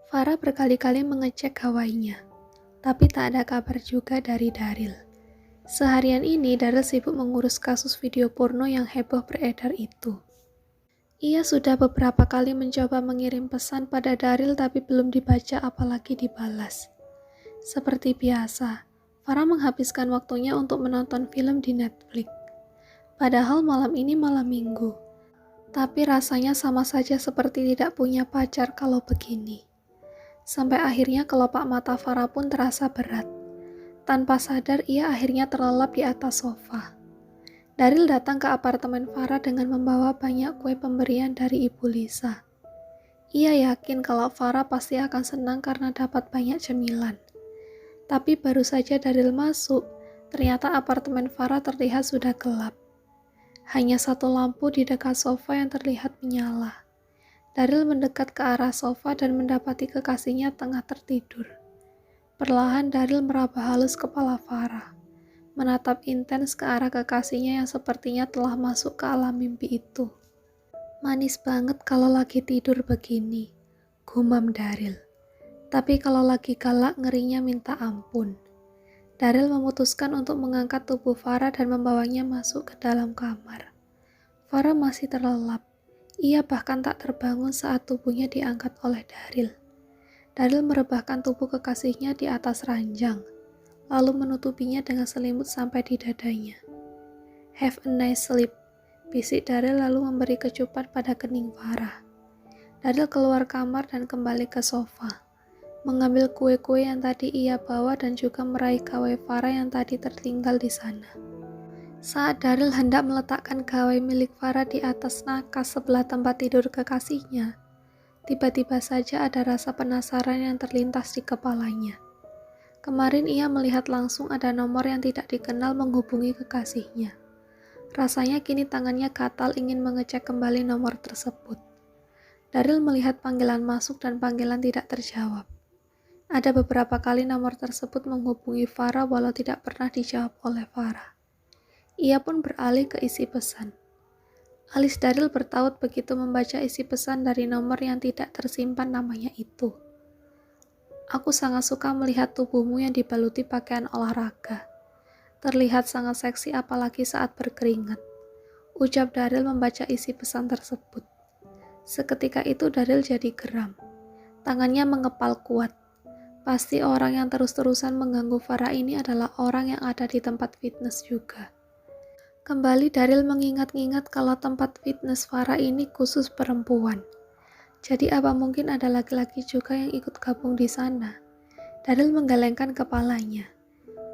Farah berkali-kali mengecek gawainya, tapi tak ada kabar juga dari Daryl. Seharian ini Daryl sibuk mengurus kasus video porno yang heboh beredar itu. Ia sudah beberapa kali mencoba mengirim pesan pada Daryl tapi belum dibaca apalagi dibalas. Seperti biasa, Farah menghabiskan waktunya untuk menonton film di Netflix. Padahal malam ini malam minggu. Tapi rasanya sama saja seperti tidak punya pacar kalau begini. Sampai akhirnya kelopak mata Farah pun terasa berat. Tanpa sadar ia akhirnya terlelap di atas sofa. Daryl datang ke apartemen Farah dengan membawa banyak kue pemberian dari Ibu Lisa. Ia yakin kalau Farah pasti akan senang karena dapat banyak cemilan. Tapi baru saja Daryl masuk, ternyata apartemen Farah terlihat sudah gelap. Hanya satu lampu di dekat sofa yang terlihat menyala. Daryl mendekat ke arah sofa dan mendapati kekasihnya tengah tertidur. Perlahan Daryl meraba halus kepala Farah, menatap intens ke arah kekasihnya yang sepertinya telah masuk ke alam mimpi itu. Manis banget kalau lagi tidur begini, gumam Daryl. Tapi kalau lagi galak ngerinya minta ampun. Daryl memutuskan untuk mengangkat tubuh Farah dan membawanya masuk ke dalam kamar. Farah masih terlelap. Ia bahkan tak terbangun saat tubuhnya diangkat oleh Daryl. Daryl merebahkan tubuh kekasihnya di atas ranjang, lalu menutupinya dengan selimut sampai di dadanya. Have a nice sleep, bisik Daryl lalu memberi kecupan pada kening Farah. Daryl keluar kamar dan kembali ke sofa, mengambil kue-kue yang tadi ia bawa dan juga meraih gawai Farah yang tadi tertinggal di sana. Saat Daryl hendak meletakkan gawai milik Farah di atas nakas sebelah tempat tidur kekasihnya, tiba-tiba saja ada rasa penasaran yang terlintas di kepalanya. Kemarin ia melihat langsung ada nomor yang tidak dikenal menghubungi kekasihnya. Rasanya kini tangannya gatal ingin mengecek kembali nomor tersebut. Daryl melihat panggilan masuk dan panggilan tidak terjawab. Ada beberapa kali nomor tersebut menghubungi Farah walau tidak pernah dijawab oleh Farah. Ia pun beralih ke isi pesan. Alis Daryl bertaut begitu membaca isi pesan dari nomor yang tidak tersimpan namanya itu. Aku sangat suka melihat tubuhmu yang dibaluti pakaian olahraga. Terlihat sangat seksi apalagi saat berkeringat. Ucap Daryl membaca isi pesan tersebut. Seketika itu Daryl jadi geram. Tangannya mengepal kuat. Pasti orang yang terus-terusan mengganggu Farah ini adalah orang yang ada di tempat fitness juga. Kembali Daryl mengingat-ingat kalau tempat fitness Farah ini khusus perempuan. Jadi apa mungkin ada laki-laki juga yang ikut gabung di sana? Daryl menggelengkan kepalanya.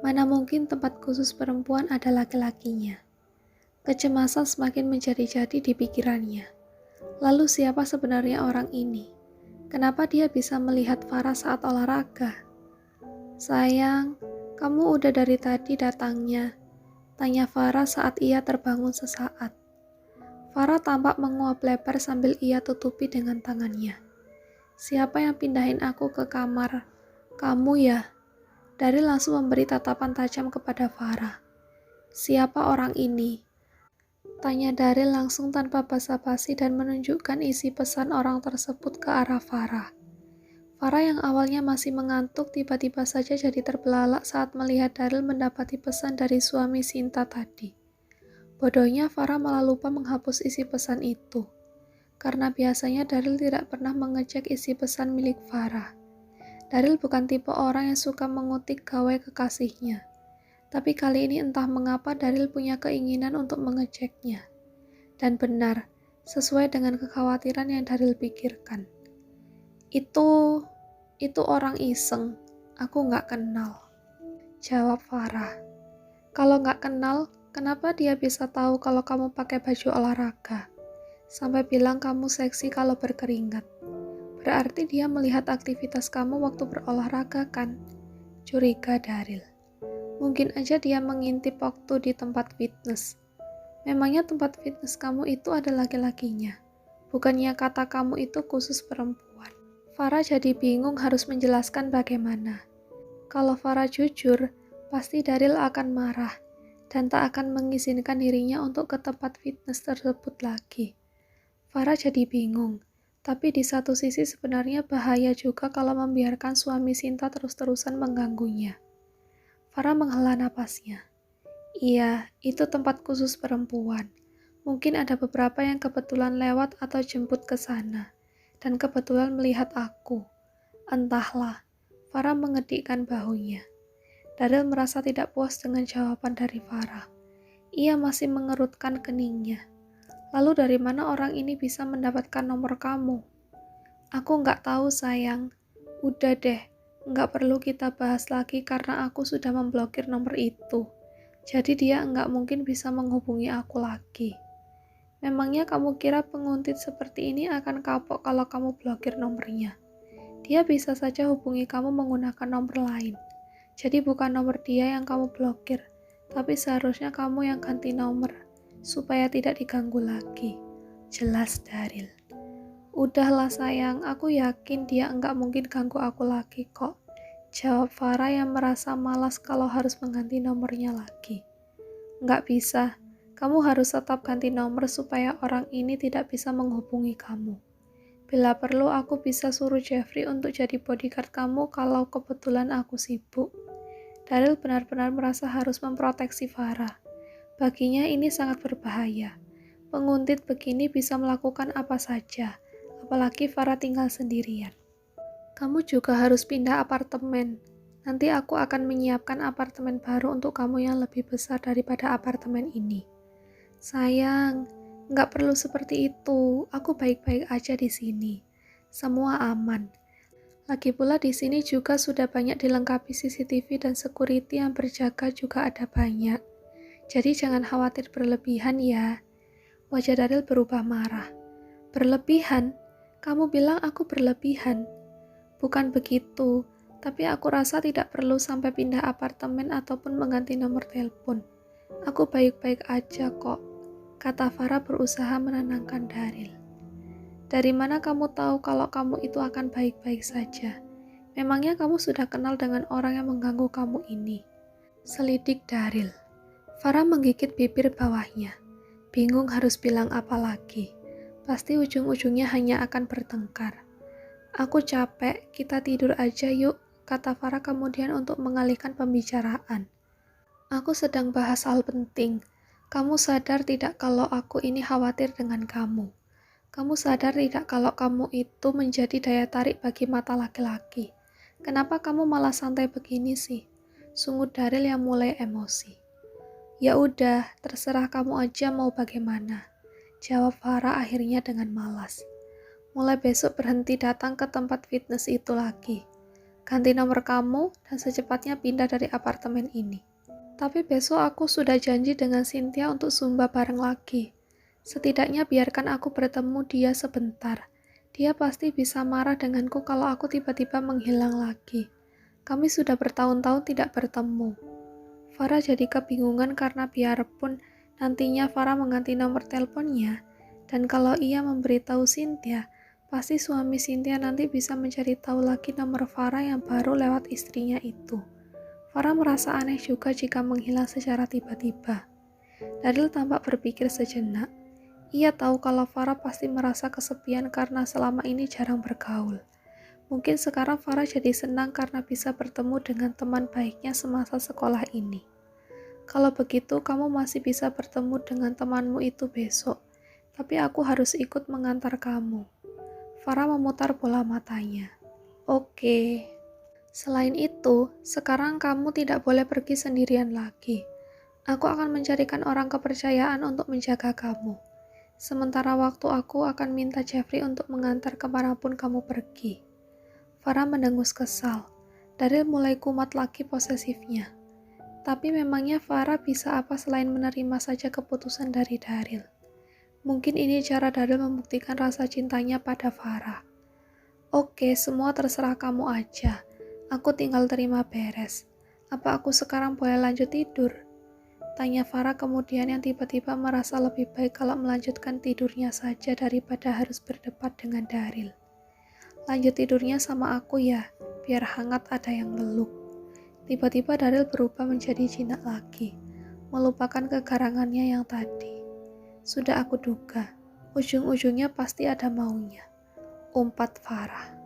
Mana mungkin tempat khusus perempuan ada laki-lakinya? Kecemasan semakin menjadi-jadi di pikirannya. Lalu siapa sebenarnya orang ini? Kenapa dia bisa melihat Farah saat olahraga? Sayang, kamu udah dari tadi datangnya. Tanya Farah saat ia terbangun sesaat. Farah tampak menguap lebar sambil ia tutupi dengan tangannya. Siapa yang pindahin aku ke kamar? Kamu ya? Daryl langsung memberi tatapan tajam kepada Farah. Siapa orang ini? Tanya Daryl langsung tanpa basa-basi dan menunjukkan isi pesan orang tersebut ke arah Farah. Farah yang awalnya masih mengantuk tiba-tiba saja jadi terbelalak saat melihat Daryl mendapati pesan dari suami Sinta tadi. Bodohnya Farah malah lupa menghapus isi pesan itu. Karena biasanya Daryl tidak pernah mengecek isi pesan milik Farah. Daryl bukan tipe orang yang suka mengutik gawai kekasihnya. Tapi kali ini entah mengapa Daryl punya keinginan untuk mengeceknya. Dan benar, sesuai dengan kekhawatiran yang Daryl pikirkan. Itu orang iseng, aku nggak kenal. Jawab Farah. Kalau nggak kenal, kenapa dia bisa tahu kalau kamu pakai baju olahraga? Sampai bilang kamu seksi kalau berkeringat. Berarti dia melihat aktivitas kamu waktu berolahraga kan? Curiga Daryl. Mungkin aja dia mengintip waktu di tempat fitness. Memangnya tempat fitness kamu itu ada laki-lakinya? Bukannya kata kamu itu khusus perempuan? Farah jadi bingung harus menjelaskan bagaimana. Kalau Farah jujur, pasti Daryl akan marah dan tak akan mengizinkan dirinya untuk ke tempat fitness tersebut lagi. Farah jadi bingung. Tapi di satu sisi sebenarnya bahaya juga kalau membiarkan suami Sinta terus-terusan mengganggunya. Farah menghela napasnya. Iya, itu tempat khusus perempuan. Mungkin ada beberapa yang kebetulan lewat atau jemput ke sana. Dan kebetulan melihat aku. Entahlah, Farah mengedikkan bahunya. Daryl merasa tidak puas dengan jawaban dari Farah. Ia masih mengerutkan keningnya. Lalu dari mana orang ini bisa mendapatkan nomor kamu? Aku nggak tahu sayang. Udah deh, nggak perlu kita bahas lagi karena aku sudah memblokir nomor itu. Jadi dia nggak mungkin bisa menghubungi aku lagi. Memangnya kamu kira penguntit seperti ini akan kapok kalau kamu blokir nomornya? Dia bisa saja hubungi kamu menggunakan nomor lain. Jadi bukan nomor dia yang kamu blokir, tapi seharusnya kamu yang ganti nomor, supaya tidak diganggu lagi. Jelas Daryl. Udahlah sayang, aku yakin dia enggak mungkin ganggu aku lagi kok. Jawab Farah yang merasa malas kalau harus mengganti nomornya lagi. Enggak bisa, kamu harus tetap ganti nomor supaya orang ini tidak bisa menghubungi kamu. Bila perlu aku bisa suruh Jeffrey untuk jadi bodyguard kamu kalau kebetulan aku sibuk. Daryl benar-benar merasa harus memproteksi Farah. Baginya ini sangat berbahaya. Penguntit begini bisa melakukan apa saja, apalagi Farah tinggal sendirian. Kamu juga harus pindah apartemen. Nanti aku akan menyiapkan apartemen baru untuk kamu yang lebih besar daripada apartemen ini. Sayang, nggak perlu seperti itu. Aku baik-baik aja di sini. Semua aman. Lagi pula di sini juga sudah banyak dilengkapi CCTV dan security yang berjaga juga ada banyak. Jadi jangan khawatir berlebihan ya. Wajah Daryl berubah marah. Berlebihan? Kamu bilang aku berlebihan. Bukan begitu, tapi aku rasa tidak perlu sampai pindah apartemen ataupun mengganti nomor telepon. Aku baik-baik aja kok, kata Farah berusaha menenangkan Daryl. Dari mana kamu tahu kalau kamu itu akan baik-baik saja? Memangnya kamu sudah kenal dengan orang yang mengganggu kamu ini? Selidik Daryl. Farah menggigit bibir bawahnya. Bingung harus bilang apa lagi. Pasti ujung-ujungnya hanya akan bertengkar. Aku capek, kita tidur aja yuk, kata Farah kemudian untuk mengalihkan pembicaraan. Aku sedang bahas hal penting. Kamu sadar tidak kalau aku ini khawatir dengan kamu? Kamu sadar tidak kalau kamu itu menjadi daya tarik bagi mata laki-laki? Kenapa kamu malah santai begini sih? Sungut Daryl yang mulai emosi. Ya udah, terserah kamu aja mau bagaimana, jawab Farah akhirnya dengan malas. Mulai besok berhenti datang ke tempat fitness itu lagi. Ganti nomor kamu dan secepatnya pindah dari apartemen ini. Tapi besok aku sudah janji dengan Cynthia untuk zumba bareng lagi. Setidaknya biarkan aku bertemu dia sebentar. Dia pasti bisa marah denganku kalau aku tiba-tiba menghilang lagi. Kami sudah bertahun-tahun tidak bertemu. Farah jadi kebingungan karena biarpun nantinya Farah mengganti nomor teleponnya, dan kalau ia memberitahu Cynthia, pasti suami Cynthia nanti bisa mencari tahu lagi nomor Farah yang baru lewat istrinya itu. Farah merasa aneh juga jika menghilang secara tiba-tiba. Daryl tampak berpikir sejenak. Ia tahu kalau Farah pasti merasa kesepian karena selama ini jarang bergaul. Mungkin sekarang Farah jadi senang karena bisa bertemu dengan teman baiknya semasa sekolah ini. Kalau begitu, kamu masih bisa bertemu dengan temanmu itu besok, tapi aku harus ikut mengantar kamu. Farah memutar bola matanya. Oke. Selain itu, sekarang kamu tidak boleh pergi sendirian lagi. Aku akan mencarikan orang kepercayaan untuk menjaga kamu. Sementara waktu aku akan minta Jeffrey untuk mengantar kemanapun kamu pergi. Farah mendengus kesal. Daryl mulai kumat lagi posesifnya. Tapi memangnya Farah bisa apa selain menerima saja keputusan dari Daryl? Mungkin ini cara Daryl membuktikan rasa cintanya pada Farah. Oke, semua terserah kamu aja. Aku tinggal terima beres. Apa aku sekarang boleh lanjut tidur? Tanya Farah kemudian yang tiba-tiba merasa lebih baik kalau melanjutkan tidurnya saja daripada harus berdebat dengan Daryl. Lanjut tidurnya sama aku ya, biar hangat ada yang meluk. Tiba-tiba Daryl berubah menjadi jinak lagi, melupakan kegarangannya yang tadi. Sudah aku duga, ujung-ujungnya pasti ada maunya. Umpat Farah.